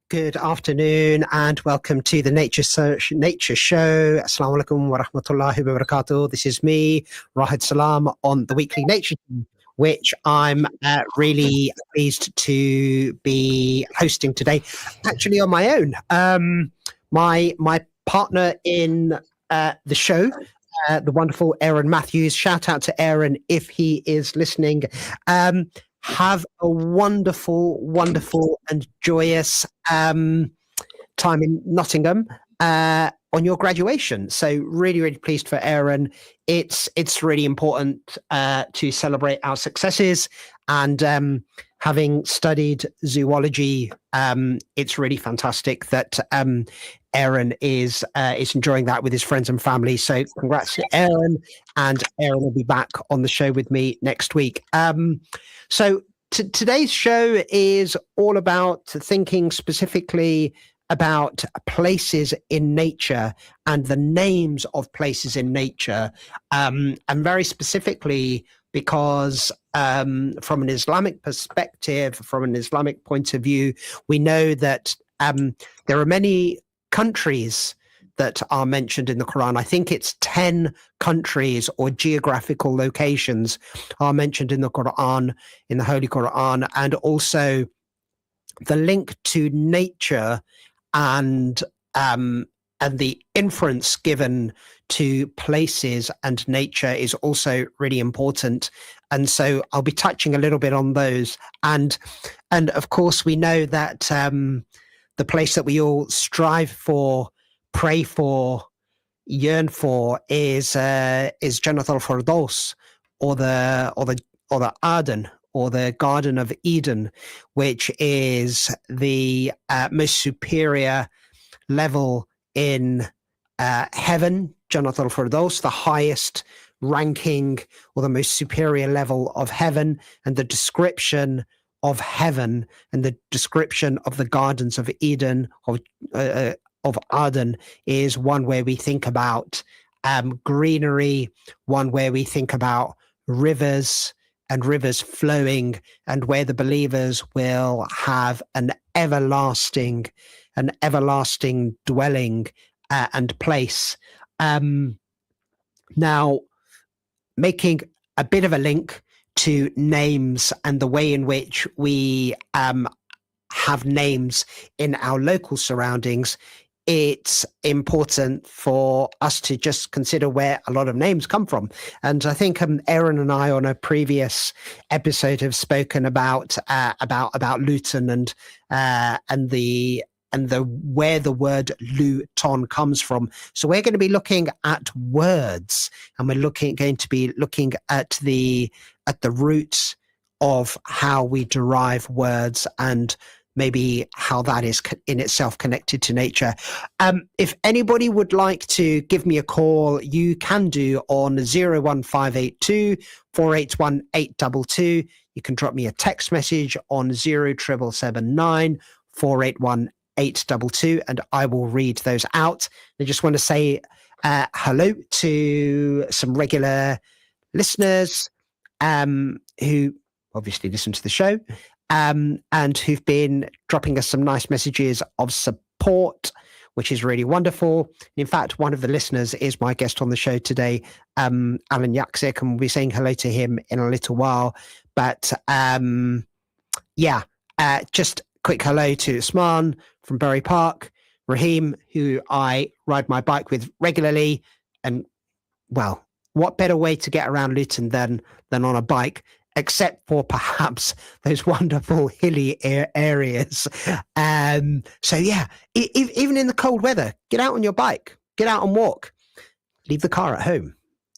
Good afternoon and welcome to the Nature Show. Assalamu alaikum wa rahmatullahi wa barakatuh. This is me, Rahid Salam, on the weekly Nature Show, which I'm really pleased to be hosting today, actually on my own. My partner in the show, the wonderful Aaron Matthews. Shout out to Aaron if he is listening. Have a wonderful, wonderful and joyous time in Nottingham on your graduation. So really, really pleased for Aaron. It's really important to celebrate our successes. And having studied zoology, it's really fantastic that Aaron is enjoying that with his friends and family. So congrats to Aaron, and Aaron will be back on the show with me next week. So today's show is all about thinking specifically about places in nature and the names of places in nature, and very specifically because from an Islamic perspective, from an Islamic point of view, we know that there are many countries that are mentioned in the Quran. I think it's 10 countries or geographical locations are mentioned in the Quran, in the Holy Quran, and also the link to nature and the inference given to places and nature is also really important. And so I'll be touching a little bit on those. And of course, we know that the place that we all strive for, pray for, yearn for is Jannat al-Firdaus, or the Arden, or the Garden of Eden, which is the most superior level in heaven. Jannat al-Firdaus, the highest ranking or the most superior level of heaven, and the description of heaven and the description of the gardens of Eden, of Arden, is one where we think about greenery, one where we think about rivers and rivers flowing, and where the believers will have an everlasting dwelling and place. Now, making a bit of a link to names and the way in which we have names in our local surroundings, it's important for us to just consider where a lot of names come from. And I think Aaron and I on a previous episode have spoken about Luton and the where the word Luton comes from. So we're going to be looking at words, and we're going to be looking at the roots of how we derive words, and maybe how that is in itself connected to nature. If anybody would like to give me a call, you can do on 01582 481 822. You can drop me a text message on 0779 481 822, and I will read those out. I just want to say hello to some regular listeners who obviously listen to the show, and who've been dropping us some nice messages of support, which is really wonderful. In fact, one of the listeners is my guest on the show today, Alan Jaksic, and we'll be saying hello to him in a little while. But just quick hello to Usman from Bury Park, Raheem, who I ride my bike with regularly. And well, what better way to get around Luton than on a bike, except for perhaps those wonderful hilly areas. So yeah, even in the cold weather, get out on your bike, get out and walk, leave the car at home.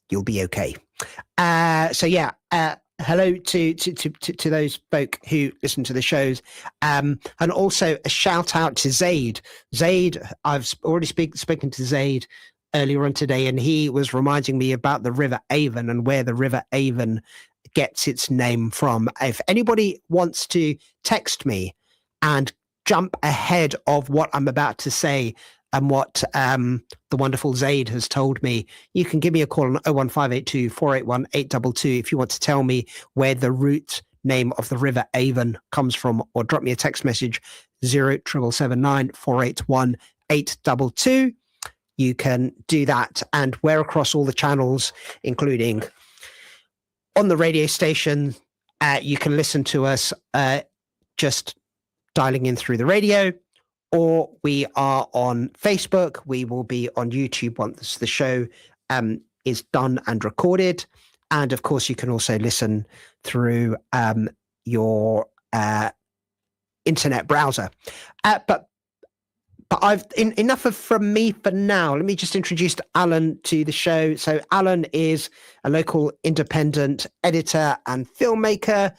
You'll be okay. Hello to those folk who listen to the shows, and also a shout out to Zaid. Zaid, I've already spoken to Zaid earlier on today, and he was reminding me about the River Avon and where the River Avon gets its name from. If anybody wants to text me and jump ahead of what I'm about to say and what the wonderful Zaid has told me, you can give me a call on 01582 481 822 if you want to tell me where the root name of the River Avon comes from, or drop me a text message 0779 481 822. You can do that, and we're across all the channels, including on the radio station. You can listen to us just dialing in through the radio, or we are on Facebook. We will be on YouTube once the show is done and recorded. And of course, you can also listen through your internet browser. But I've enough from me for now. Let me just introduce Alan to the show. So Alan is a local independent editor and filmmaker.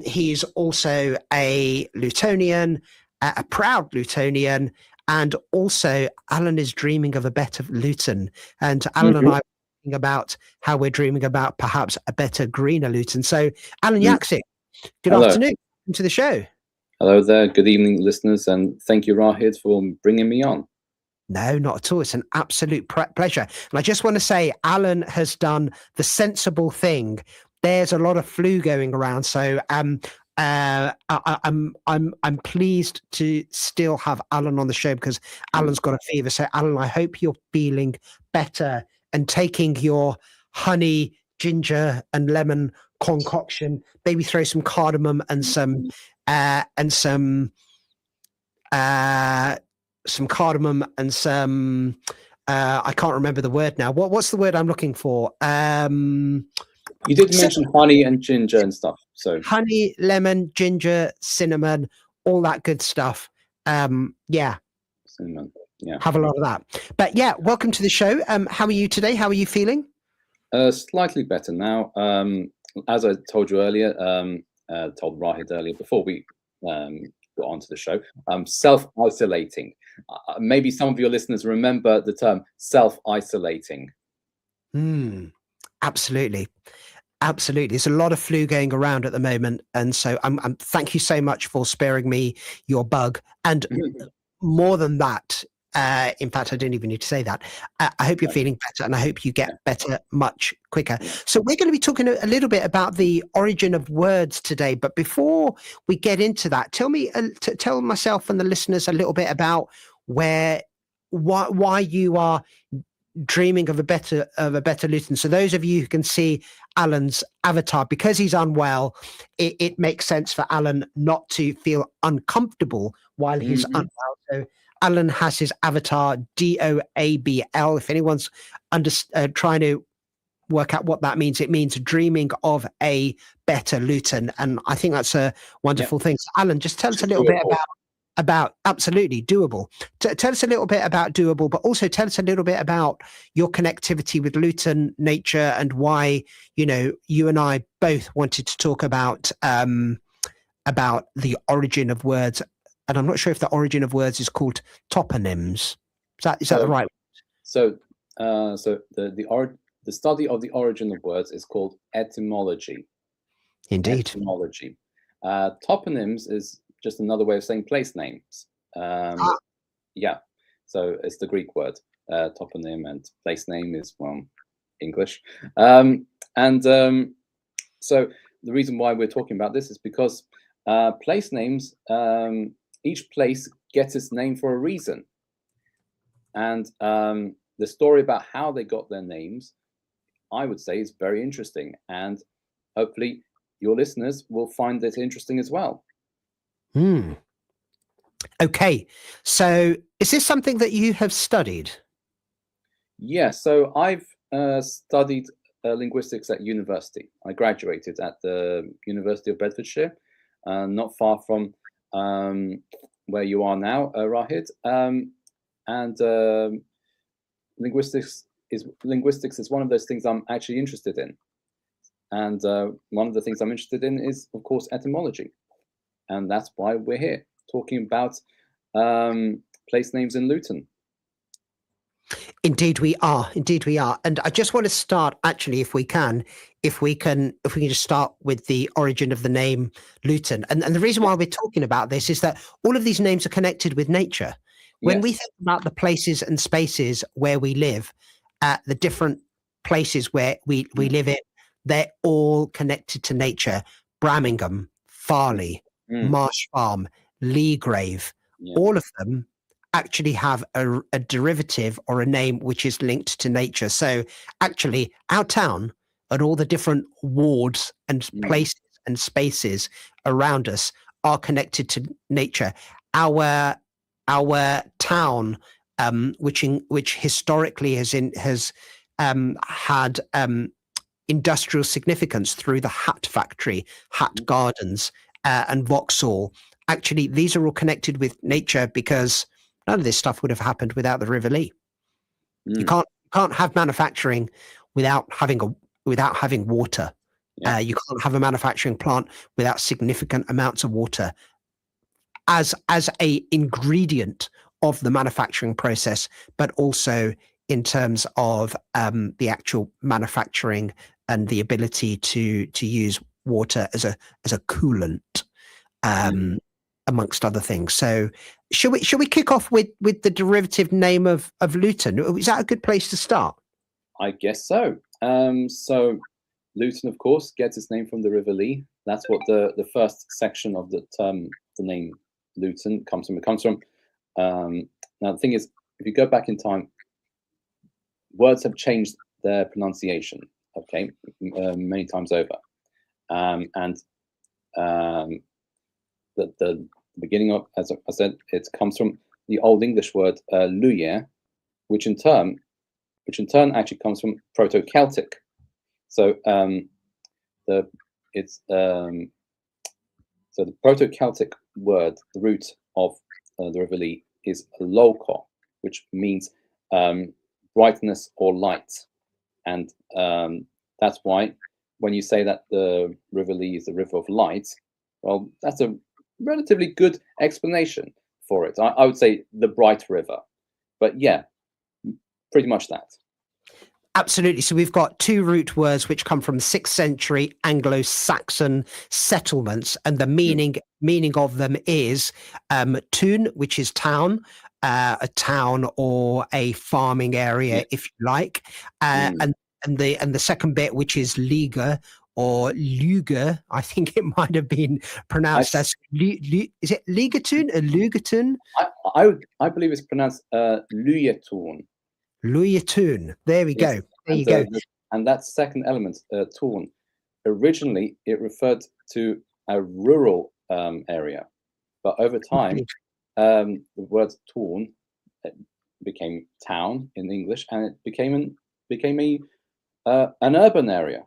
He's also a Lutonian, a proud Lutonian, and also Alan is dreaming of a better Luton. And Alan and I are talking about how we're dreaming about perhaps a better, greener Luton. So Alan Jaksic, good afternoon. Welcome to the show. Hello there. Good evening, listeners, and thank you, Rahid, for bringing me on. No, not at all. It's an absolute pleasure. And I just want to say, Alan has done the sensible thing. There's a lot of flu going around, so I'm pleased to still have Alan on the show because Alan's got a fever. So, Alan, I hope you're feeling better and taking your honey, ginger, and lemon concoction. Maybe throw some cardamom and some cardamom and some I can't remember the word now. What's the word I'm looking for? You did mention honey and ginger and stuff. So honey, lemon, ginger, cinnamon, all that good stuff. Yeah. Cinnamon. Yeah. Have a lot of that. But yeah, welcome to the show. How are you today? How are you feeling? Slightly better now. As I told you earlier, told Rahid earlier before we got onto the show, self-isolating. Maybe some of your listeners remember the term self-isolating. Absolutely. There's a lot of flu going around at the moment, and so I'm thank you so much for sparing me your bug. And more than that, in fact, I don't even need to say that. I hope you're feeling better, and I hope you get better much quicker. So we're going to be talking a little bit about the origin of words today. But before we get into that, tell myself and the listeners a little bit about why you are dreaming of a better Luton. So those of you who can see Alan's avatar, because he's unwell, it makes sense for Alan not to feel uncomfortable while he's unwell. So Alan has his avatar DOABL. If anyone's trying to work out what that means, it means dreaming of a better Luton, and I think that's a wonderful thing. So Alan, just tell us a little bit about absolutely doable. Tell us a little bit about doable, but also tell us a little bit about your connectivity with Luton nature and why you and I both wanted to talk about the origin of words. And I'm not sure if the origin of words is called toponyms. Is that the right? So the study of the origin of words is called etymology. Indeed. Etymology. Toponyms is just another way of saying place names. Yeah. So it's the Greek word toponym, and place name is English. So the reason why we're talking about this is because place names. Each place gets its name for a reason, and the story about how they got their names, I would say, is very interesting, and hopefully your listeners will find it interesting as well. Okay, so is this something that you have studied? Yeah, so I've studied linguistics at university. I graduated at the University of Bedfordshire, not far from where you are now, Rahid. And linguistics is one of those things I'm actually interested in. And one of the things I'm interested in is, of course, etymology. And that's why we're here, talking about place names in Luton. Indeed we are. And I just want to start, actually, if we can just start with the origin of the name Luton. And the reason why we're talking about this is that all of these names are connected with nature. When we think about the places and spaces where we live, the different places where we live in, they're all connected to nature. Birmingham, Farley, Marsh Farm, Leagrave, Yeah. all of them actually have a derivative or a name which is linked to nature. So actually, our town and all the different wards and places and spaces around us are connected to nature. Our town, which historically has had industrial significance through the hat factory, hat gardens, and Vauxhall. Actually, these are all connected with nature because none of this stuff would have happened without the River Lee. You can't have manufacturing without having water. Yeah. You can't have a manufacturing plant without significant amounts of water as a ingredient of the manufacturing process, but also in terms of the actual manufacturing and the ability to use water as a coolant, amongst other things. So should we kick off with the derivative name of Luton? Is that a good place to start? I guess so. So Luton, of course, gets its name from the River Lee. That's what the first section of the term, the name Luton, comes from. It comes from. Now the thing is, if you go back in time, words have changed their pronunciation. Okay, many times over, and the beginning of, as I said, it comes from the Old English word luyer, which in turn actually comes from Proto-Celtic. So so the Proto-Celtic word, the root of the River Lee, is lolco, which means brightness or light, and that's why when you say that the River Lee is the river of light, well, that's a relatively good explanation for it. I would say the bright river, but yeah, pretty much that. Absolutely. So we've got two root words which come from 6th century Anglo-Saxon settlements, and the meaning of them is tun, which is town, a town or a farming area, if you like, and the second bit, which is liga or luga. I think it might have been pronounced as is it ligatun or lugatun? I believe it's pronounced luyatun. Luyatun. There we go. There you go. And that second element, tun, originally it referred to a rural area, but over time, the word tun became town in English, and it became an urban area.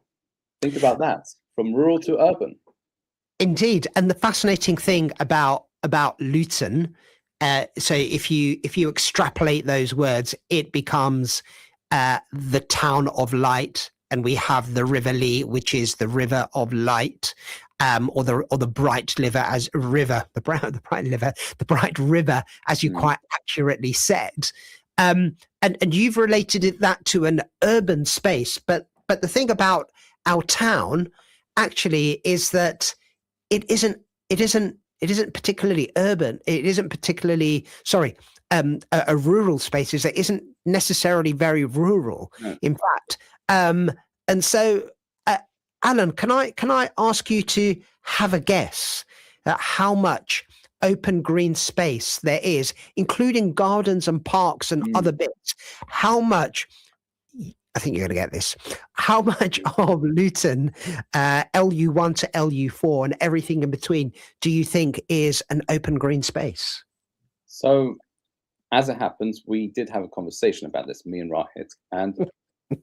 Think about that, from rural to urban. Indeed, and the fascinating thing about Luton, so if you extrapolate those words, it becomes the town of light, and we have the River Lee, which is the river of light, or the bright river, the bright river, as you quite accurately said. And you've related that to an urban space, but the thing about our town actually is that it isn't particularly urban. It isn't particularly, a rural space. It isn't necessarily very rural, in fact. And so, Alan, can I ask you to have a guess at how much open green space there is, including gardens and parks and other bits? How much? I think you're going to get this. How much of Luton, LU1 to LU4 and everything in between, do you think is an open green space? So, as it happens, we did have a conversation about this, me and Rahid, and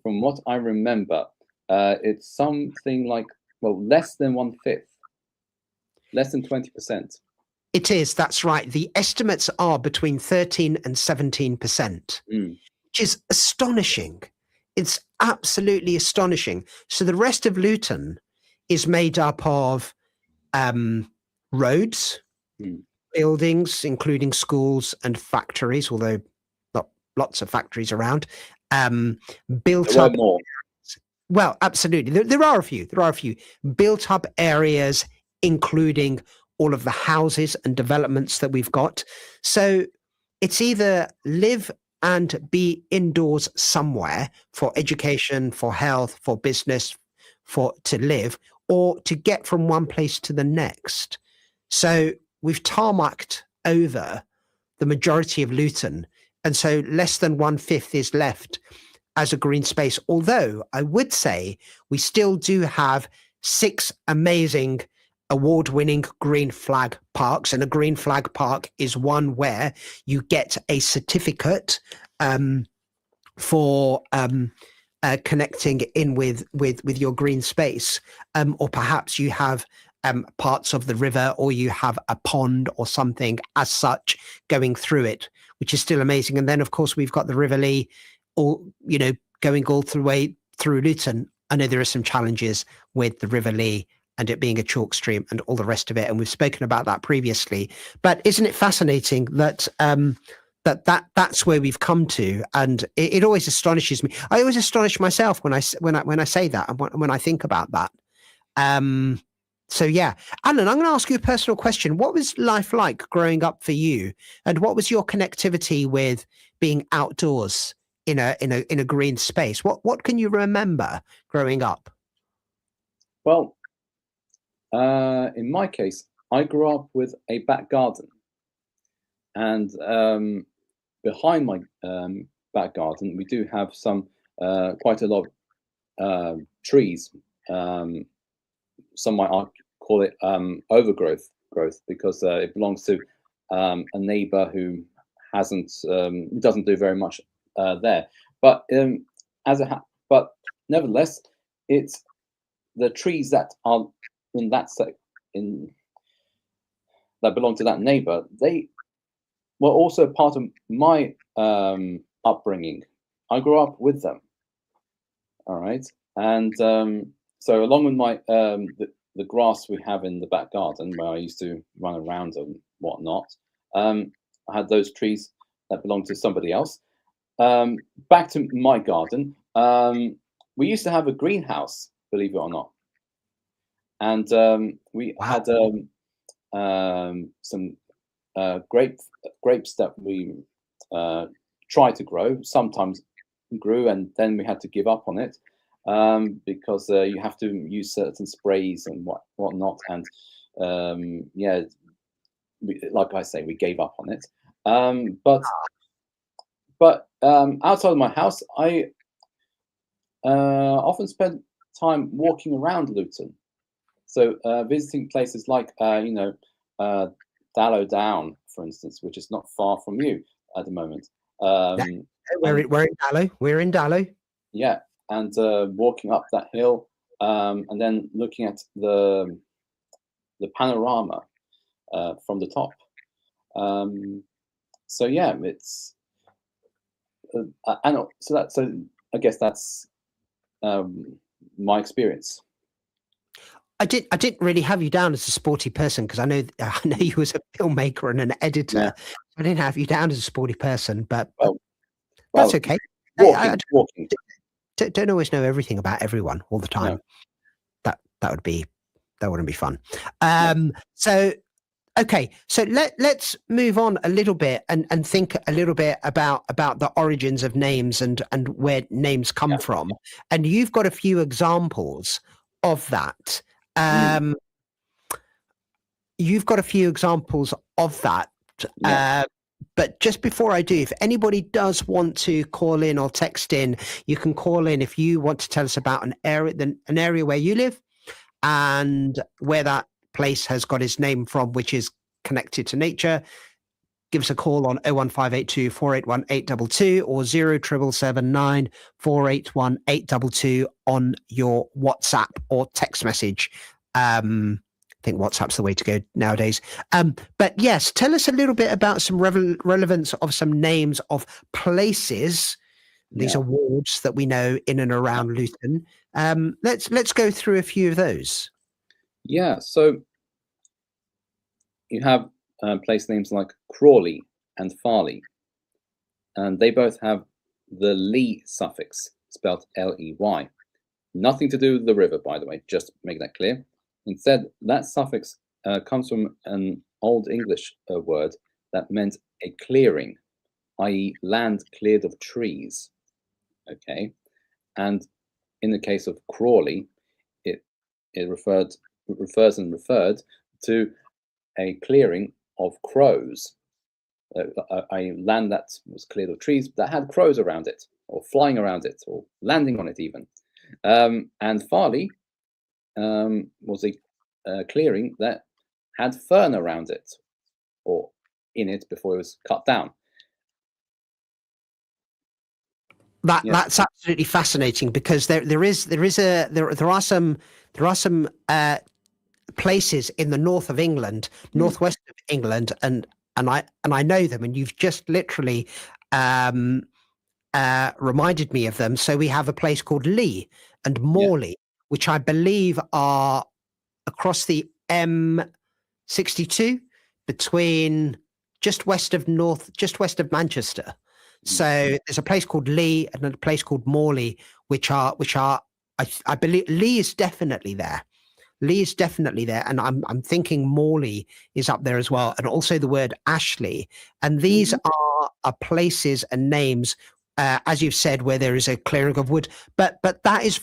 from what I remember, it's something like, well, less than 1/5, less than 20%. It is, that's right. The estimates are between 13 and 17%, which is astonishing. It's absolutely astonishing. So the rest of Luton is made up of roads, buildings, including schools and factories, although not lots of factories around, built up. More. Well, absolutely. There are a few. Built up areas, including all of the houses and developments that we've got. So it's either live and be indoors somewhere for education, for health, for business, to live, or to get from one place to the next. So we've tarmacked over the majority of Luton, and so less than 1/5 is left as a green space. Although I would say we still do have 6 amazing award-winning green flag parks, and a green flag park is one where you get a certificate for connecting in with your green space, or perhaps you have parts of the river, or you have a pond or something as such going through it, which is still amazing. And then of course we've got the River Lee, all going all the way through Luton. I know there are some challenges with the River Lee and it being a chalk stream and all the rest of it, and we've spoken about that previously. But isn't it fascinating that that's where we've come to? And it always astonishes me. I always astonish myself when I say that, and when I think about that. So yeah, Alan, I'm going to ask you a personal question. What was life like growing up for you, and what was your connectivity with being outdoors in a green space? What can you remember growing up? Well, in my case, I grew up with a back garden, and behind my back garden, we do have some quite a lot of trees. Some might call it overgrowth, because it belongs to a neighbour who doesn't do very much there. But but nevertheless, it's the trees that are in that that belong to that neighbour. They were also part of my upbringing. I grew up with them. All right, and so along with my the grass we have in the back garden where I used to run around and whatnot, I had those trees that belonged to somebody else. Back to my garden, we used to have a greenhouse, believe it or not, and we had some grapes that we tried to grow. Sometimes grew, and then we had to give up on it. Because you have to use certain sprays and whatnot, and yeah, like I say, we gave up on it. But outside of my house, I often spent time walking around Luton, so visiting places like Dallow Down, for instance, which is not far from you at the moment. We're in Dallow. We're in Dallow. Yeah. And walking up that hill, and then looking at the panorama from the top. So yeah, it's so I guess that's my experience. I didn't really have you down as a sporty person, because I know you as a filmmaker and an editor. Yeah. I didn't have you down as a sporty person, but that's okay. Walking. Don't always know everything about everyone all the time. No. That wouldn't be fun. So okay, so let's move on a little bit and think a little bit about the origins of names and where names come from. And you've got a few examples of that. You've got a few examples of that. But just before I do, if anybody does want to call in or text in, you can call in if you want to tell us about an area where you live and where that place has got its name from, which is connected to nature. Give us a call on 01582 481 822 or 07779 481 822 on your WhatsApp or text message. I think WhatsApp's the way to go nowadays. But yes, tell us a little bit about some relevance of some names of places, these awards that we know in and around Luton. Let's go through a few of those. Yeah, so you have place names like Crawley and Farley, and they both have the Lee suffix, spelled L-E-Y. Nothing to do with the river, by the way, just to make that clear. Instead, that suffix comes from an Old English word that meant a clearing, i.e. land cleared of trees. Okay, and in the case of Crawley, it referred to a clearing of crows, a land that was cleared of trees that had crows around it, or flying around it, or landing on it even. And Farley was a clearing that had fern around it, or in it, before it was cut down. That's absolutely fascinating, because there are some places in the north of England, northwest of England, and I know them, and you've just literally reminded me of them. So we have a place called Lee and Morley, which I believe are across the M62, between just west of Manchester. So there's a place called Lee and a place called Morley, which are I believe Lee is definitely there. Lee is definitely there, and I'm thinking Morley is up there as well, and also the word Ashley. And these are places and names, as you've said, where there is a clearing of wood. But that is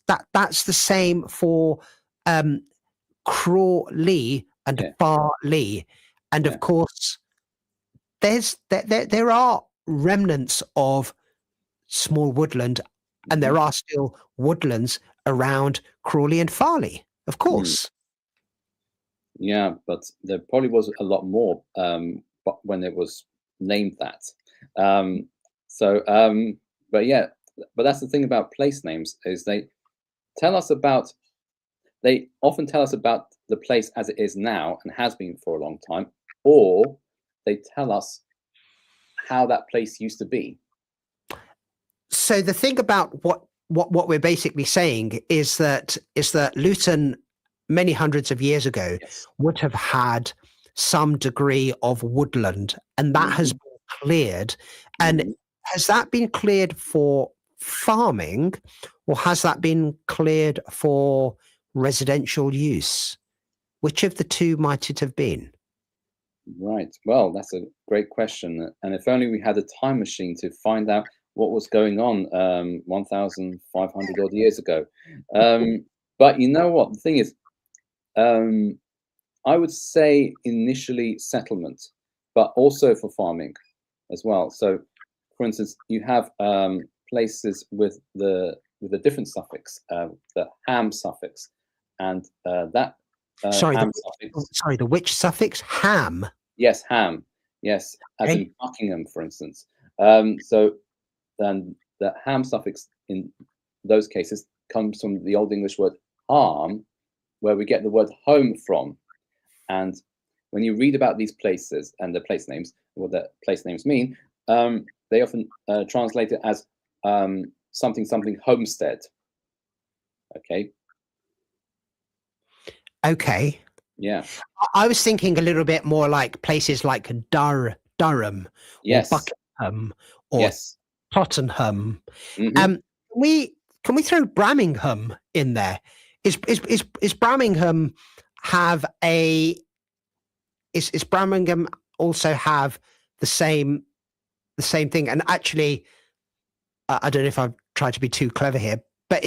that's the same for Crawley and Farley, and of course there are remnants of small woodland, and there are still woodlands around Crawley and Farley, of course. Yeah, but there probably was a lot more but when it was named that. But yeah, but that's the thing about place names, is they often tell us about the place as it is now and has been for a long time, or they tell us how that place used to be. So the thing about what we're basically saying is that Luton, many hundreds of years ago, would have had some degree of woodland, and that has been cleared. And has that been cleared for farming, or has that been cleared for residential use? Which of the two might it have been? Right. Well, that's a great question. And if only we had a time machine to find out what was going on 1,500 odd years ago. But you know what? The thing is, I would say initially settlement, but also for farming as well. So, for instance, you have places with the different suffix, the ham suffix, and that sorry, ham suffix. Sorry, the which suffix? Ham. Yes, ham. Yes, as in Buckingham, for instance. So then the ham suffix in those cases comes from the Old English word harm, where we get the word home from. And when you read about these places and the place names, what the place names mean, they often translate it as something homestead. Okay. Okay. Yeah. I was thinking a little bit more like places like Durham, or Buckingham, or Tottenham. Can we throw Birmingham in there? Is Birmingham have a is Birmingham also have the same thing? And actually, I don't know if I've tried to be too clever here, but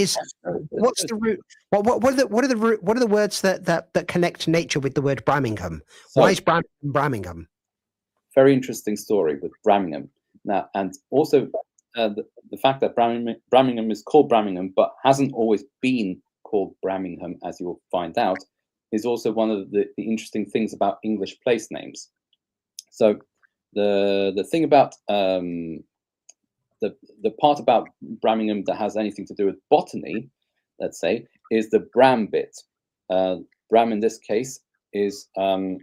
what's the root? What are the words that connect nature with the word Birmingham? So, why is Birmingham? Very interesting story with Birmingham now, and also the fact that Birmingham is called Birmingham, but hasn't always been called Birmingham, as you will find out, is also one of the interesting things about English place names. So the thing about the part about Birmingham that has anything to do with botany, let's say, is the Bram bit. Bram in this case is a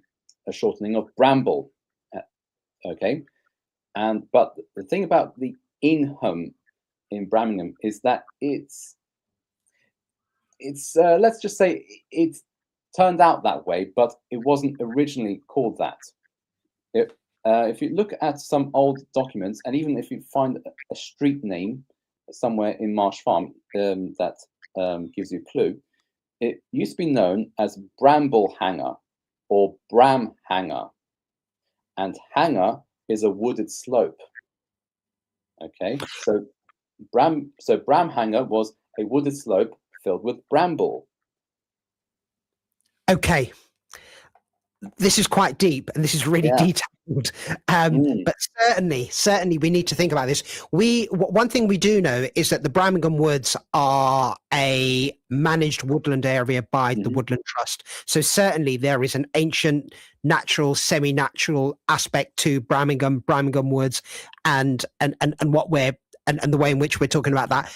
shortening of bramble. Okay, but the thing about the Ingham in Birmingham is that it's let's just say it turned out that way, but it wasn't originally called that. If you look at some old documents, and even if you find a street name somewhere in Marsh Farm that gives you a clue, it used to be known as Bramble Hanger or Bram Hanger, and hanger is a wooded slope. Okay, so Bram Hanger was a wooded slope filled with bramble. Okay, this is quite deep and this is really detailed. But certainly we need to think about this. One thing we do know is that the Birmingham Woods are a managed woodland area by the Woodland Trust. So certainly there is an ancient, natural, semi-natural aspect to Birmingham Woods and what we're and the way in which we're talking about that.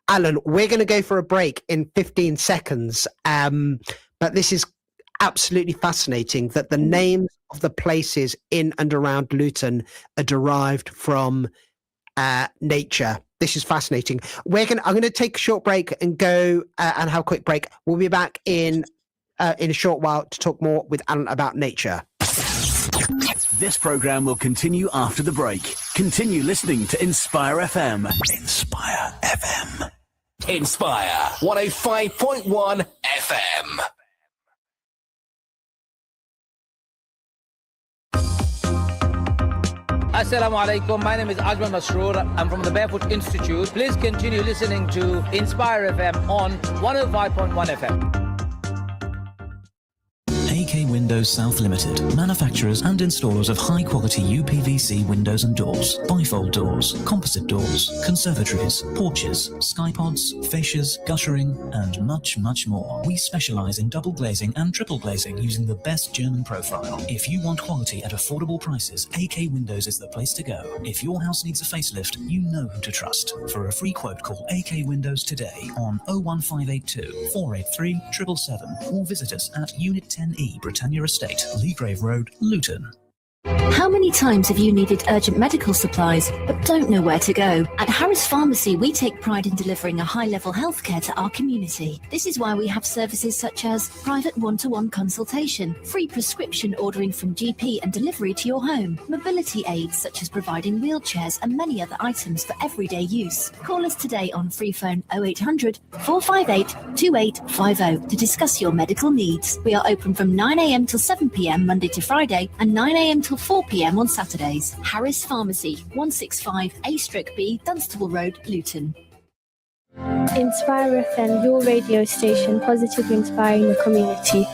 Alan, we're going to go for a break in 15 seconds. But this is absolutely fascinating that the names of the places in and around Luton are derived from nature. This is fascinating. I'm going to take a short break and go and have a quick break. We'll be back in a short while to talk more with Alan about nature. This program will continue after the break. Continue listening to Inspire FM. Inspire FM. Inspire 105.1 FM. Assalamu alaikum. My name is Ajmal Masroor. I'm from the Barefoot Institute. Please continue listening to Inspire FM on 105.1 FM. AK Windows South Limited, manufacturers and installers of high-quality UPVC windows and doors, bifold doors, composite doors, conservatories, porches, skypods, fascias, guttering, and much, much more. We specialize in double glazing and triple glazing using the best German profile. If you want quality at affordable prices, AK Windows is the place to go. If your house needs a facelift, you know who to trust. For a free quote, call AK Windows today on 01582 483 777 or visit us at Unit 10E. Britannia Estate, Leagrave Road, Luton. How many times have you needed urgent medical supplies but don't know where to go? At Harris Pharmacy, we take pride in delivering a high-level healthcare to our community. This is why we have services such as private one-to-one consultation, free prescription ordering from GP and delivery to your home, mobility aids such as providing wheelchairs and many other items for everyday use. Call us today on free phone 0800 458 2850 to discuss your medical needs. We are open from 9 a.m. till 7 p.m. Monday to Friday and 9 a.m. till 4 p.m. on Saturdays. Harris Pharmacy, 165 A/B, Dunstable Road, Luton. Inspire FM, your radio station, positively inspiring the community.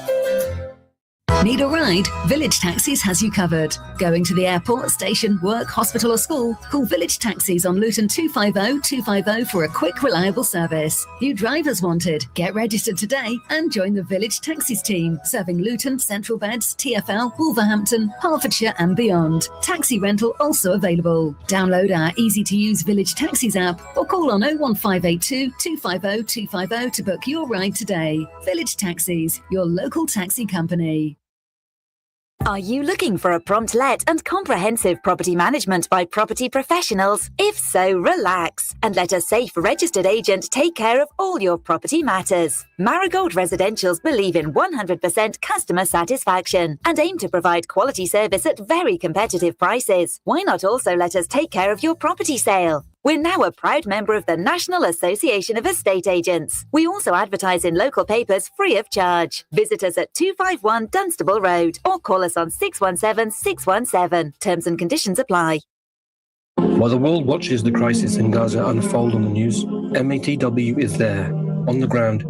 Need a ride? Village Taxis has you covered. Going to the airport, station, work, hospital or school? Call Village Taxis on Luton 250-250 for a quick, reliable service. New drivers wanted? Get registered today and join the Village Taxis team, serving Luton, Central Beds, TfL, Wolverhampton, Hertfordshire and beyond. Taxi rental also available. Download our easy-to-use Village Taxis app or call on 01582 250 250 to book your ride today. Village Taxis, your local taxi company. Are you looking for a prompt let and comprehensive property management by property professionals? If so, relax and let a safe registered agent take care of all your property matters. Marigold Residentials believe in 100% customer satisfaction and aim to provide quality service at very competitive prices. Why not also let us take care of your property sale? We're now a proud member of the National Association of Estate Agents. We also advertise in local papers free of charge. Visit us at 251 Dunstable Road or call us on 617-617. Terms and conditions apply. While the world watches the crisis in Gaza unfold on the news, MATW is there, on the ground,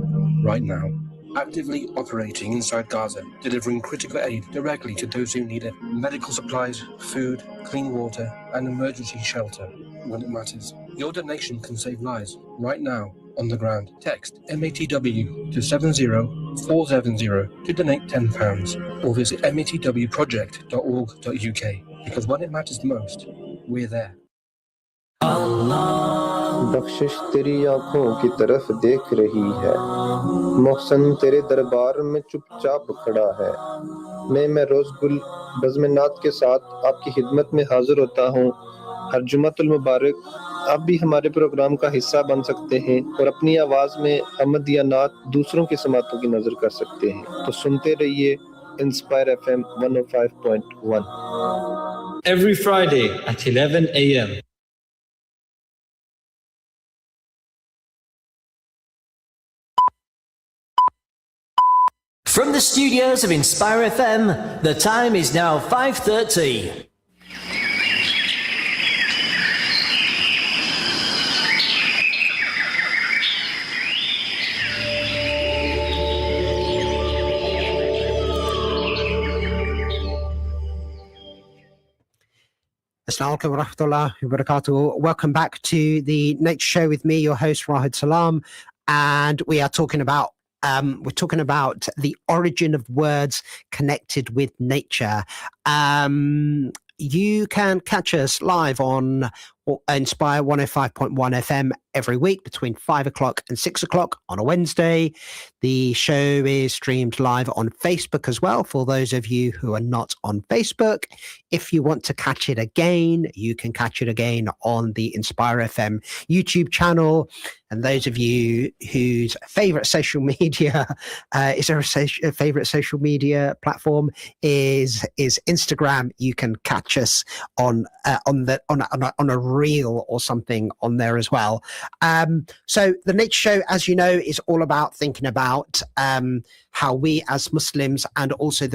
right now, actively operating inside Gaza, delivering critical aid directly to those who need it. Medical supplies, food, clean water, and emergency shelter when it matters. Your donation can save lives right now on the ground. Text MATW to 70470 to donate £10 or visit matwproject.org.uk because when it matters most, we're there. बख्शिश तेरी आंखों की तरफ देख रही है, मोहसन तेरे दरबार में चुपचाप खड़ा है। मैं रोज गुल बज़्म-ए-नात के साथ आपकी खिदमत में हाजिर होता हूँ। हर जुमातुल मुबारक आप भी हमारे प्रोग्राम का हिस्सा बन सकते हैं और अपनी आवाज में अहमद या नात दूसरों की समातों की नजर कर सकते हैं। तो सुनते रहिए inspire FM 105.1 every Friday at 11 a.m. From the studios of Inspire FM, the time is now 5:30. Assalamu alaikum wa rahmatullahi wa barakatuh. Welcome back to the Nature Show with me, your host Rahid Salam, and we are talking about the origin of words connected with nature. You can catch us live on Inspire 105.1 FM every week between 5 o'clock and 6 o'clock on a Wednesday. The show is streamed live on Facebook as well for those of you who are not on Facebook. If you want to catch it again, you can catch it again on the Inspire FM YouTube channel. And those of you whose favorite social media favorite social media platform is Instagram, you can catch us on a reel or something on there as well. So the Nature Show, as you know, is all about thinking about how we as Muslims and also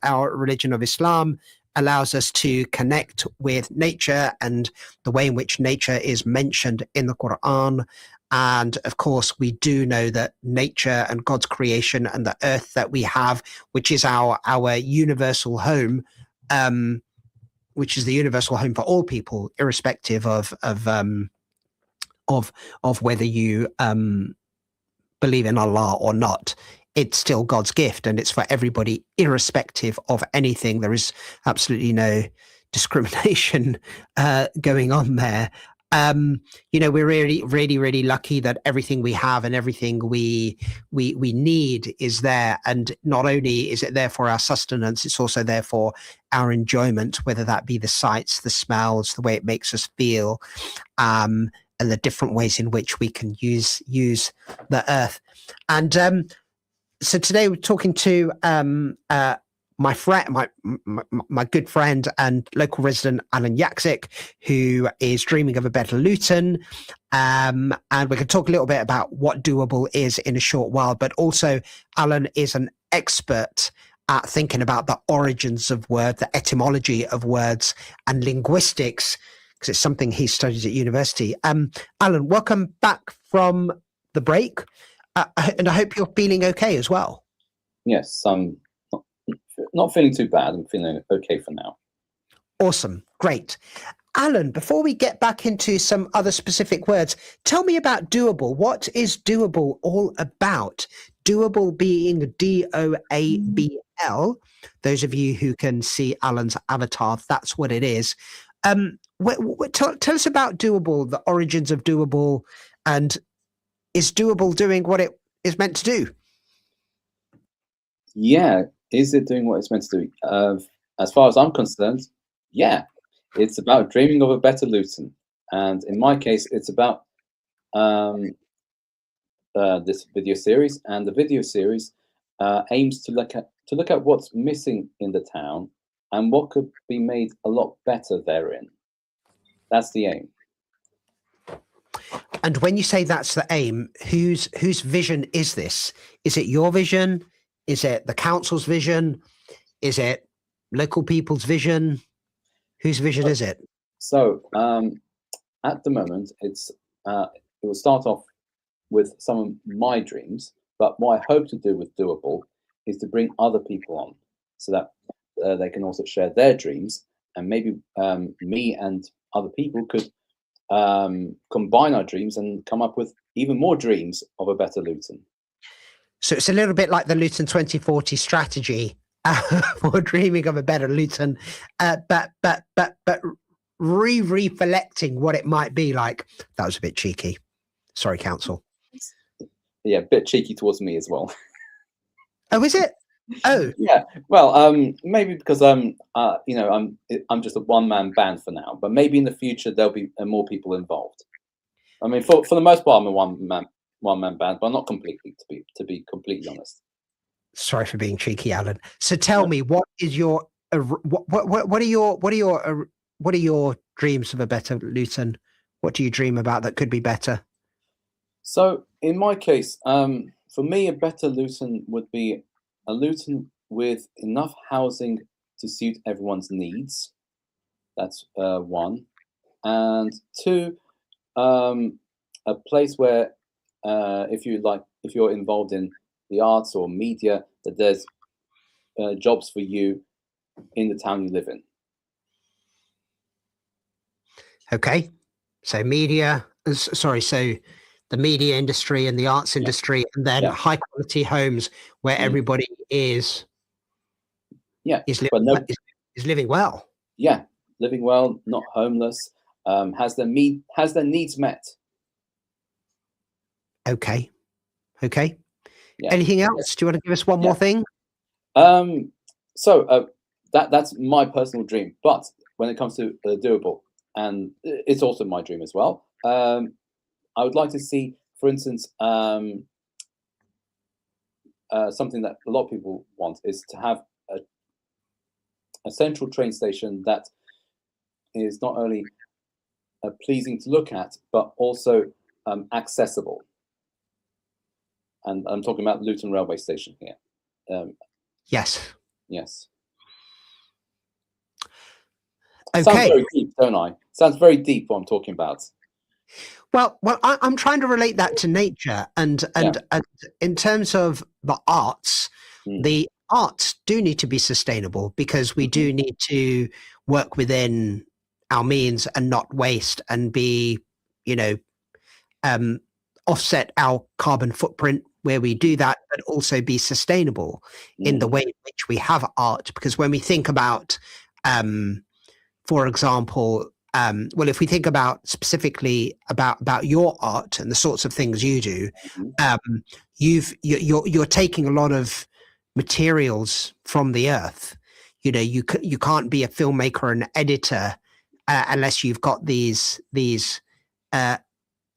our religion of Islam allows us to connect with nature and the way in which nature is mentioned in the Quran. And of course, we do know that nature and God's creation and the earth that we have, which is our universal home, which is the universal home for all people, irrespective of whether you believe in Allah or not. It's still God's gift, and it's for everybody, irrespective of anything. There is absolutely no discrimination going on there. We're really, really, really lucky that everything we have and everything we need is there. And not only is it there for our sustenance, it's also there for our enjoyment, whether that be the sights, the smells, the way it makes us feel, and the different ways in which we can use the earth. And so today we're talking to my friend, my good friend and local resident, Alan Jaksic, who is dreaming of a better Luton. And we can talk a little bit about what doable is in a short while, but also Alan is an expert at thinking about the origins of words, the etymology of words and linguistics, because it's something he studies at university. Alan, welcome back from the break. And I hope you're feeling okay as well. Yes, I'm not feeling too bad. I'm feeling okay for now. Awesome. Great. Alan, before we get back into some other specific words, tell me about doable. What is doable all about? Doable being DOABL. Those of you who can see Alan's avatar, that's what it is. Tell us about doable, the origins of doable, and is doable doing what it is meant to do? Yeah, is it doing what it's meant to do? As far as I'm concerned, yeah, it's about dreaming of a better Luton. And in my case, it's about this video series. And the video series aims to look at what's missing in the town and what could be made a lot better therein. That's the aim. And when you say that's the aim, whose vision is this? Is it your vision? Is it the council's vision? Is it local people's vision? Whose vision is it? So at the moment, it will start off with some of my dreams, but what I hope to do with Doable is to bring other people on so that they can also share their dreams, and maybe me and other people could combine our dreams and come up with even more dreams of a better Luton. So it's a little bit like the Luton 2040 strategy for dreaming of a better Luton, but reflecting what it might be like. That was a bit cheeky. Sorry, council. Yeah, a bit cheeky towards me as well. Oh, is it? Oh, yeah. Well, maybe because I'm just a one-man band for now, but maybe in the future there'll be more people involved. I mean, for the most part, I'm a one-man band, but not completely, to be completely honest. Sorry for being cheeky, Alan. So tell me, what is your what are your dreams of a better Luton? What do you dream about that could be better? So in my case, for me, a better Luton would be a Luton with enough housing to suit everyone's needs. That's one. And two, a place where if you're involved in the arts or media, that there's jobs for you in the town you live in. Okay. So so the media industry and the arts industry, and then high quality homes where everybody is living well. Yeah, living well, not homeless, has their needs met. Okay. Yeah. Anything else? Do you want to give us one more thing? So that's my personal dream, but when it comes to doable, and it's also my dream as well, I would like to see, for instance, something that a lot of people want is to have a central train station that is not only pleasing to look at, but also accessible. And I'm talking about Luton Railway Station here. Yes. Okay. Sounds very deep, don't I? Sounds very deep what I'm talking about. Well, I'm trying to relate that to nature, and in terms of the arts, the arts do need to be sustainable, because we do need to work within our means and not waste, and be, offset our carbon footprint where we do that, but also be sustainable in the way in which we have art. Because when we think about, for example, well, if we think about specifically about your art and the sorts of things you do, you're taking a lot of materials from the earth. You can't be a filmmaker or an editor unless you've got these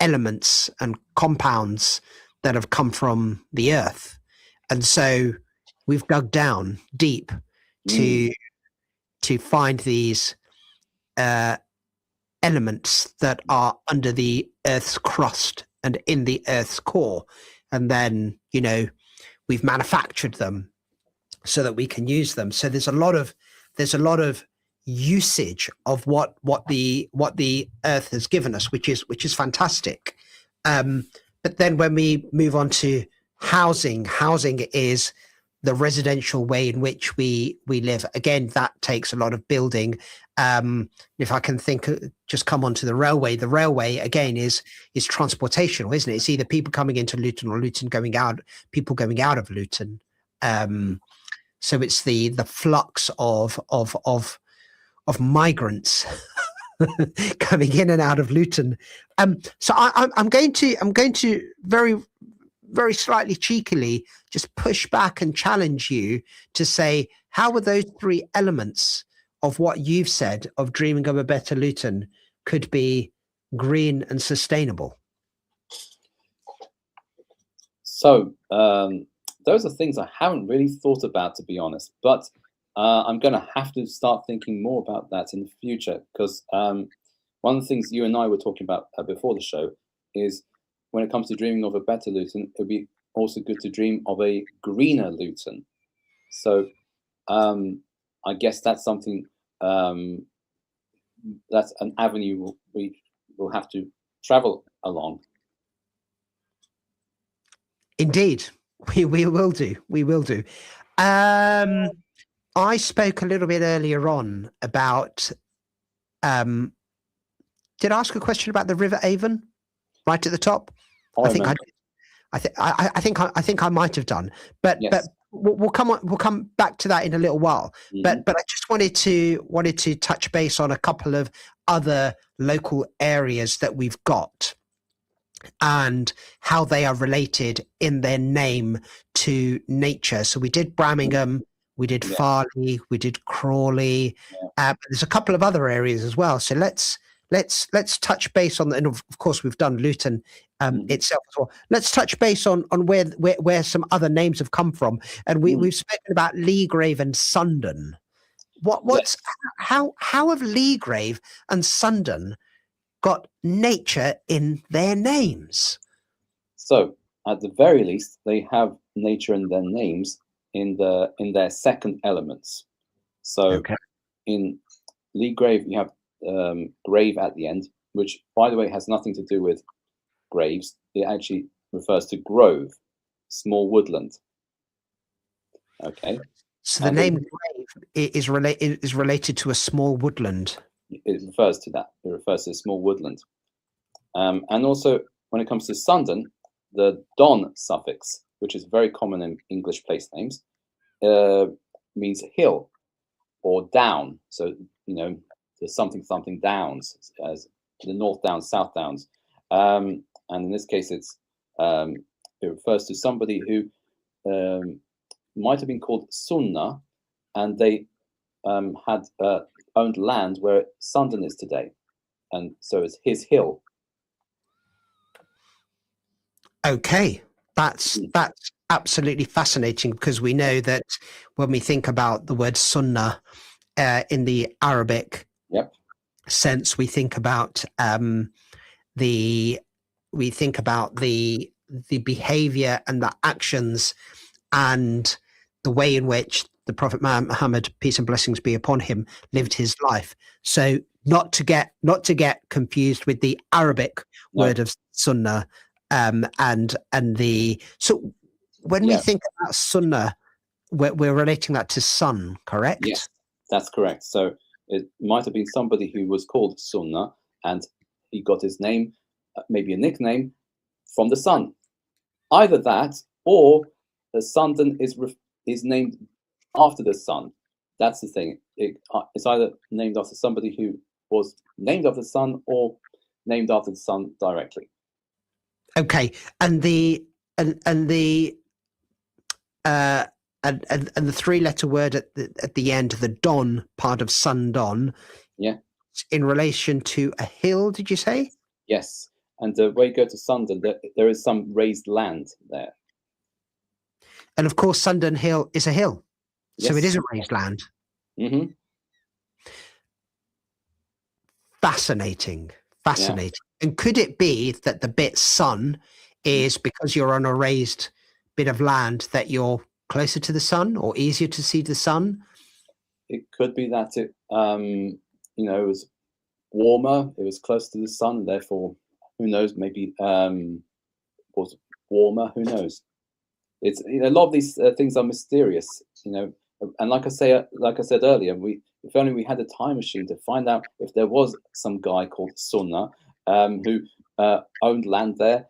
elements and compounds that have come from the earth. And so we've dug down deep to find these elements that are under the earth's crust and in the earth's core. And then, we've manufactured them so that we can use them. So there's a lot of usage of what the earth has given us, which is fantastic. But then when we move on to housing is the residential way in which we live. Again, that takes a lot of building. If I can just come on to the railway again is transportational, isn't it? It's either people coming into Luton or Luton going out, people going out of Luton. So it's the flux of migrants coming in and out of Luton. So I'm going to very, very slightly cheekily just push back and challenge you to say, how are those three elements of what you've said of dreaming of a better Luton could be green and sustainable? So those are things I haven't really thought about, to be honest, but I'm going to have to start thinking more about that in the future, because one of the things you and I were talking about before the show is when it comes to dreaming of a better Luton, it would be also good to dream of a greener Luton. So I guess that's something, that's an avenue we will have to travel along. Indeed, we will do. I spoke a little bit earlier on about, did I ask a question about the River Avon right at the top? I think I might have done, but we'll come back to that in a little while. But I just wanted to touch base on a couple of other local areas that we've got and how they are related in their name to nature. So we did Birmingham, we did Farley, we did Crawley. There's a couple of other areas as well. So let's touch base on, and of course we've done Luton itself as well. Let's touch base on where some other names have come from, and we've spoken about Leagrave and Sundon. How have Leagrave and Sundon got nature in their names? So at the very least, they have nature in their names in their second elements. So in Leagrave, you have grave at the end, which, by the way, has nothing to do with graves. It actually refers to grove, small woodland. Okay. So the name grave is related to a small woodland. it refers to that. It refers to a small woodland. And also, when it comes to Sundon, the don suffix, which is very common in English place names, means hill or down. So, the something downs, as the North Downs, South Downs. And in this case, it refers to somebody who might have been called Sunna, and they had owned land where Sundon is today. And so it's his hill. Okay, that's absolutely fascinating, because we know that when we think about the word sunnah in the Arabic sense, we think about the behavior and the actions and the way in which the Prophet Muhammad, peace and blessings be upon him, lived his life. So not to get confused with the Arabic word of sunnah. So when we think about sunnah, we're relating that to sun, correct? Yes, that's correct. So it might have been somebody who was called Sunnah, and he got his name, maybe a nickname, from the sun. Either that, or the Sundon is named after the sun. That's the thing. It's either named after somebody who was named after the sun, or named after the sun directly. Okay, and the three-letter word at the end, the don part of Sundon. Yeah. In relation to a hill, did you say? Yes, and when you go to Sundon, there is some raised land there. And of course, Sundon Hill is a hill, so it is a raised land. Mm-hmm. Fascinating. Yeah. And could it be that the bit sun is because you're on a raised bit of land that you're closer to the sun or easier to see the sun? It could be that it was warmer, it was close to the sun, and therefore, who knows, maybe was warmer, who knows. It's a lot of these things are mysterious, and like I said earlier, if only we had a time machine to find out if there was some guy called Sunnah who owned land there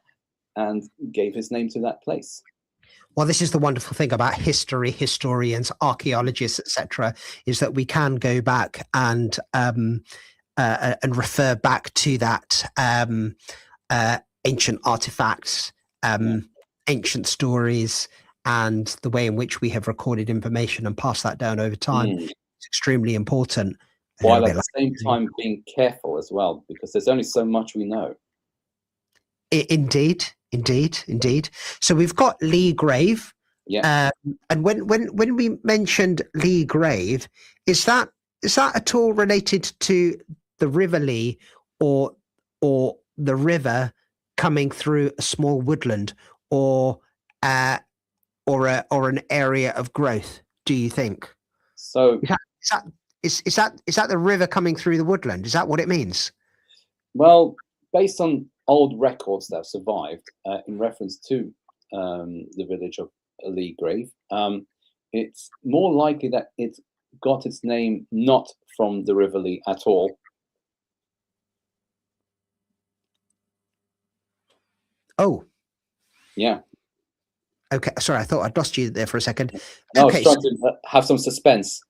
and gave his name to that place. Well, this is the wonderful thing about history, historians, archaeologists, etc., is that we can go back and refer back to that ancient artifacts, ancient stories, and the way in which we have recorded information and passed that down over time. It's extremely important. While at the same time being careful as well, because there's only so much we know. Indeed. So we've got Lee Grave. Yeah. And when we mentioned Lee Grave, is that at all related to the River Lee or the river coming through a small woodland or an area of growth, do you think? So is that the river coming through the woodland? Is that what it means? Well, based on old records that have survived in reference to the village of Lee Grave, it's more likely that it got its name not from the River Lee at all. Oh. Yeah. Okay, sorry, I thought I'd lost you there for a second. No, okay, I was trying to have some suspense.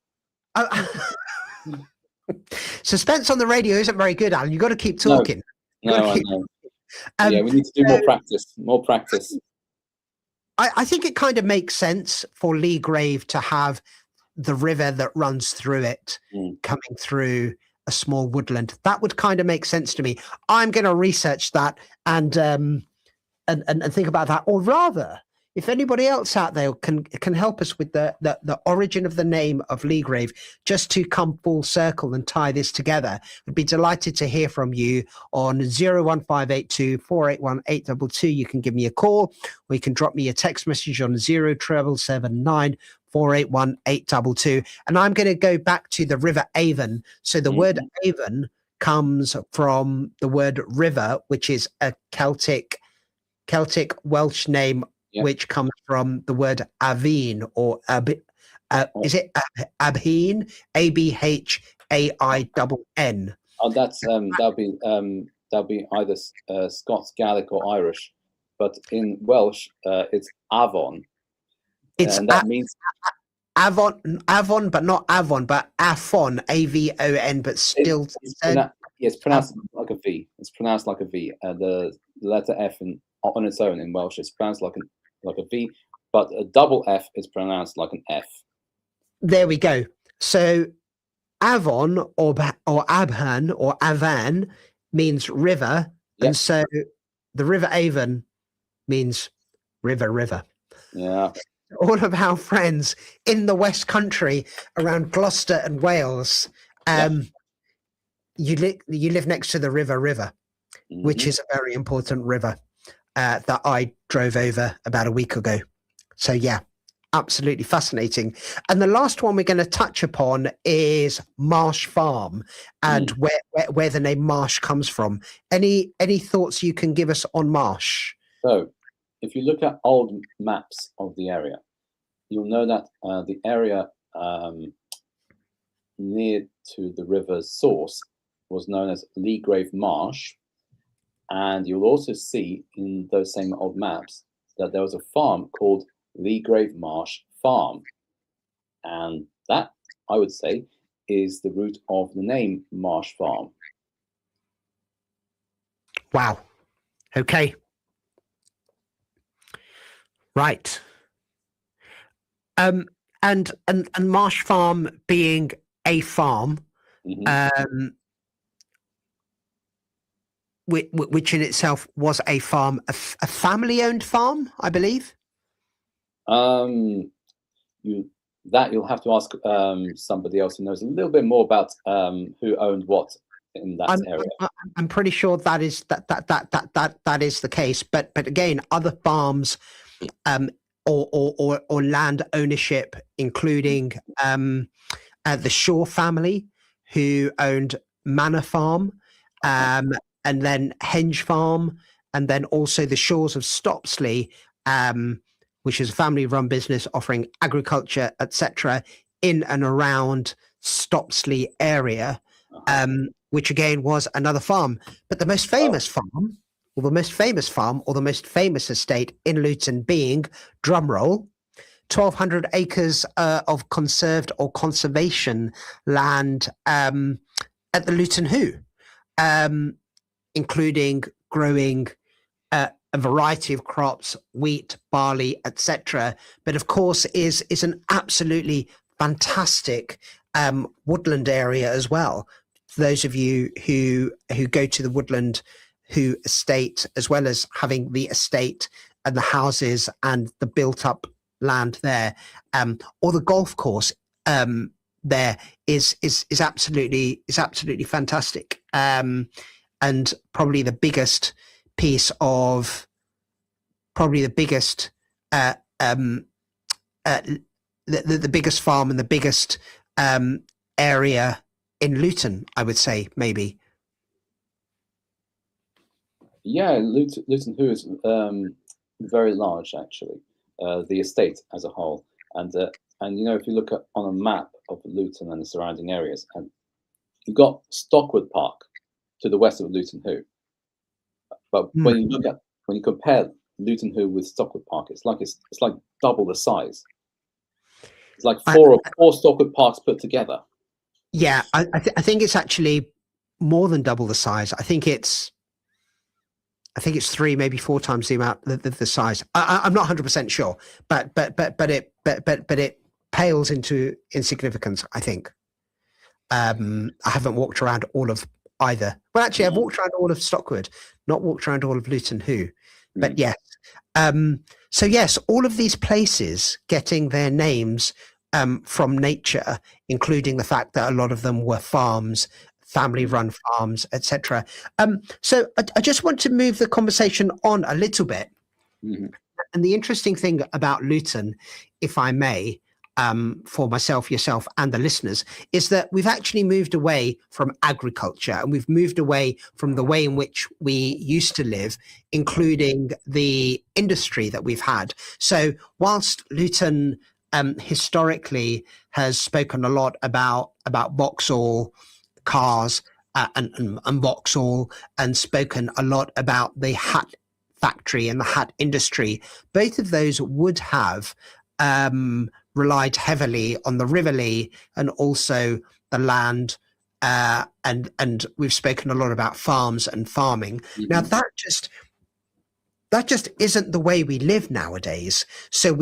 Suspense on the radio isn't very good, Alan. You've got to keep talking. No, I know. Yeah, we need to do more practice. More practice. I think it kind of makes sense for Lee Grave to have the river that runs through it coming through a small woodland. That would kind of make sense to me. I'm going to research that and think about that, or rather, if anybody else out there can help us with the origin of the name of Lee Grave, just to come full circle and tie this together, I'd be delighted to hear from you on 01582 481 822. You can give me a call, or you can drop me a text message on 07779 481 822. And I'm going to go back to the River Avon. So the word Avon comes from the word river, which is a Celtic Welsh name, which comes from the word Aveen, or is it Abheen? ABHAIN. Oh, that'll be either Scots, Gaelic, or Irish, but in Welsh it's Avon. It's and that means Avon, but not Avon, but Afon, Avon, but still. It's pronounced like a V. It's pronounced like a V. The letter F on its own in Welsh is pronounced like a V, but a double F is pronounced like an F. There we go. So Avon or Abhan or Avan means river, and so the River Avon means river. Yeah. All of our friends in the West Country around Gloucester and Wales, you live next to the River, mm-hmm. which is a very important river that I drove over about a week ago. So yeah, absolutely fascinating. And the last one we're going to touch upon is Marsh Farm and where the name Marsh comes from. Any thoughts you can give us on Marsh? So, if you look at old maps of the area, you'll know that the area near to the river's source was known as Leagrave Marsh. And you'll also see in those same old maps that there was a farm called Leagrave Marsh Farm. And that, I would say, is the root of the name Marsh Farm. Wow. Okay. Right. And Marsh Farm being a farm, which in itself was a farm, a family-owned farm, I believe. You'll have to ask somebody else who knows a little bit more about who owned what in that area. I'm pretty sure that is that is the case. But again, other farms or land ownership, including the Shaw family, who owned Manor Farm, and then Henge Farm, and then also the Shaws of Stopsley, which is a family-run business offering agriculture, etc., in and around Stopsley area, which again was another farm. But the most famous farm, or the most famous estate in Luton being, drumroll, 1,200 acres of conserved or conservation land at the Luton Hoo, including growing a variety of crops, wheat, barley, etc. But of course, is an absolutely fantastic woodland area as well. For those of you who go to the Woodland Hoo estate, as well as having the estate and the houses and the built-up land there, or the golf course there is absolutely fantastic, and probably the biggest piece of the biggest farm and the biggest area in Luton, I would say, maybe. Yeah, Luton Hoo is very large, actually, the estate as a whole. And you know, if you look on a map of Luton and the surrounding areas, and you've got Stockwood Park to the west of Luton Hoo. But when you compare Luton Hoo with Stockwood Park, it's like double the size. It's like four Stockwood Parks put together. Yeah, I think it's actually more than double the size. I think it's 3, maybe 4 times the amount, the size. I'm not 100% sure, but it pales into insignificance, I think. I haven't walked around all of either. Well, actually, I've walked around all of Stockwood, not walked around all of Luton Hoo. But yes. So yes, all of these places getting their names from nature, including the fact that a lot of them were farms, family-run farms, etc. So I just want to move the conversation on a little bit. And the interesting thing about Luton, if I may, for myself, yourself, and the listeners, is that we've actually moved away from agriculture, and we've moved away from the way in which we used to live, including the industry that we've had. So whilst Luton historically has spoken a lot about Vauxhall cars and Vauxhall, and spoken a lot about the hat factory and the hat industry. Both of those would have relied heavily on the River Lee and also the land. And we've spoken a lot about farms and farming. Mm-hmm. Now that just isn't the way we live nowadays. So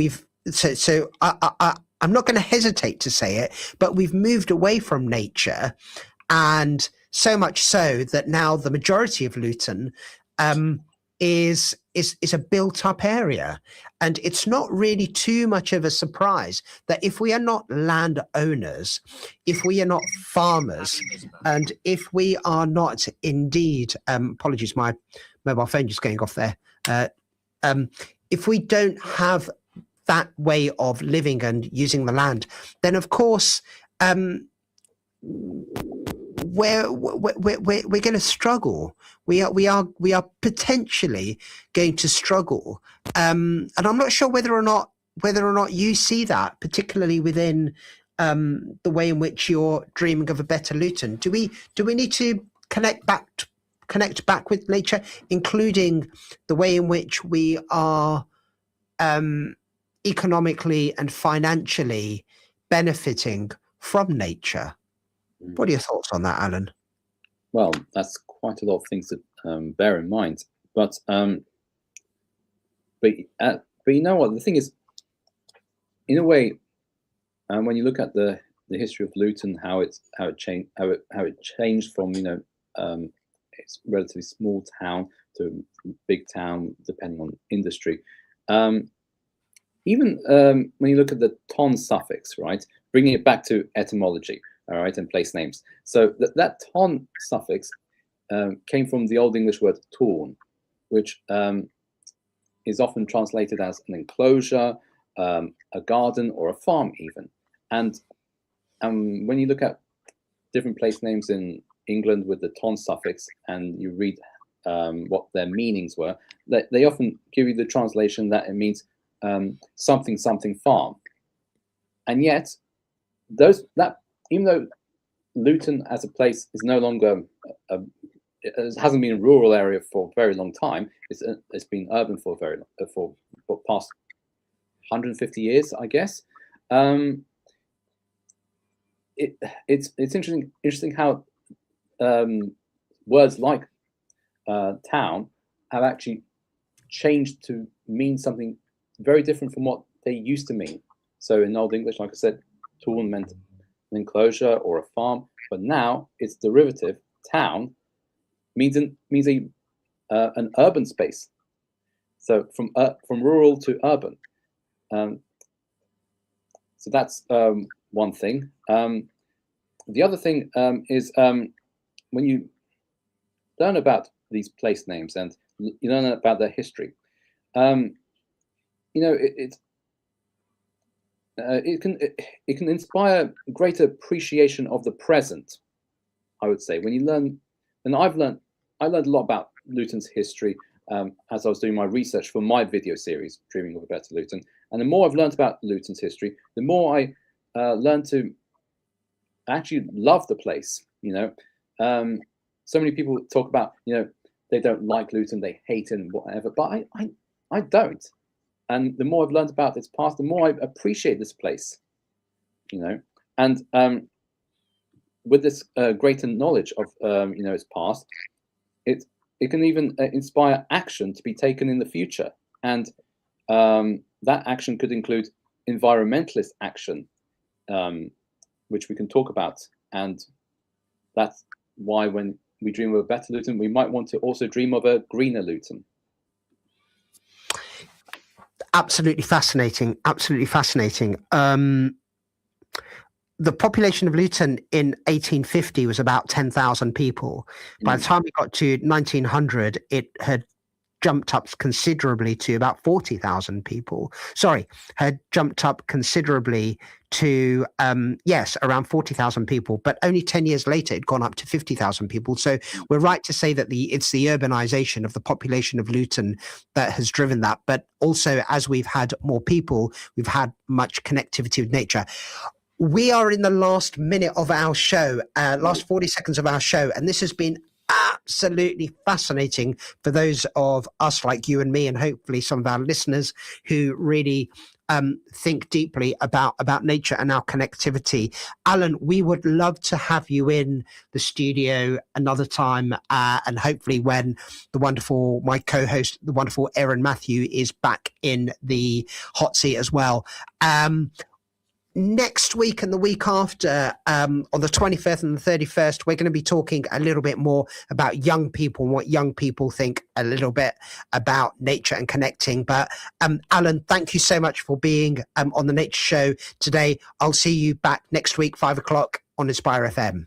I'm not going to hesitate to say it, but we've moved away from nature, and so much so that now the majority of Luton is a built-up area. And it's not really too much of a surprise that if we are not landowners, if we are not farmers, and if we are not indeed, apologies, my mobile phone just going off there. If we don't have that way of living and using the land, then of course we're going to struggle. We are potentially going to struggle, and I'm not sure whether or not you see that, particularly within the way in which you're dreaming of a better Luton. Do we need to connect back with nature, including the way in which we are economically and financially benefiting from nature? What are your thoughts on that, Alan? Well, that's quite a lot of things to bear in mind. But you know what? The thing is, in a way, when you look at the history of Luton, how it changed from it's a relatively small town to a big town, depending on industry. Even when you look at the ton suffix, right, bringing it back to etymology, all right, and place names. So that ton suffix came from the Old English word torn, which is often translated as an enclosure, a garden, or a farm even. And when you look at different place names in England with the ton suffix and you read what their meanings were, they often give you the translation that it means something farm. And yet, even though Luton as a place is no longer it hasn't been a rural area for a very long time. It's been urban for past 150 years, I guess. It's interesting how words like town have actually changed to mean something very different from what they used to mean. So in Old English, like I said, torn meant an enclosure or a farm, but now its derivative, town, means an urban space. So from rural to urban. So that's one thing. The other thing is when you learn about these place names and you learn about their history, it can inspire greater appreciation of the present, I would say. When you learn, and I learned a lot about Luton's history as I was doing my research for my video series, Dreaming of a Better Luton. And the more I've learned about Luton's history, the more I learned to actually love the place. So many people talk about, they don't like Luton, they hate it and whatever, but I don't. And the more I've learned about its past, the more I appreciate this place, And with this greater knowledge of, its past, it can even inspire action to be taken in the future. And that action could include environmentalist action, which we can talk about. And that's why when we dream of a better Luton, we might want to also dream of a greener Luton. Absolutely fascinating. Absolutely fascinating. The population of Luton in 1850 was about 10,000 people. By the time we got to 1900, it had jumped up considerably to about 40,000 people. Had jumped up considerably to, around 40,000 people. But only 10 years later, it'd gone up to 50,000 people. So we're right to say that it's the urbanization of the population of Luton that has driven that. But also, as we've had more people, we've had much connectivity with nature. We are in the last minute of our show, last 40 seconds of our show, and this has been absolutely fascinating for those of us like you and me, and hopefully some of our listeners who really think deeply about nature and our connectivity. Alan, we would love to have you in the studio another time, and hopefully when my co-host, the wonderful Erin Matthew, is back in the hot seat as well. Next week and the week after, on the 25th and the 31st, we're going to be talking a little bit more about young people and what young people think a little bit about nature and connecting. But Alan, thank you so much for being on the Nature Show today. I'll see you back next week, 5 o'clock on Inspire FM.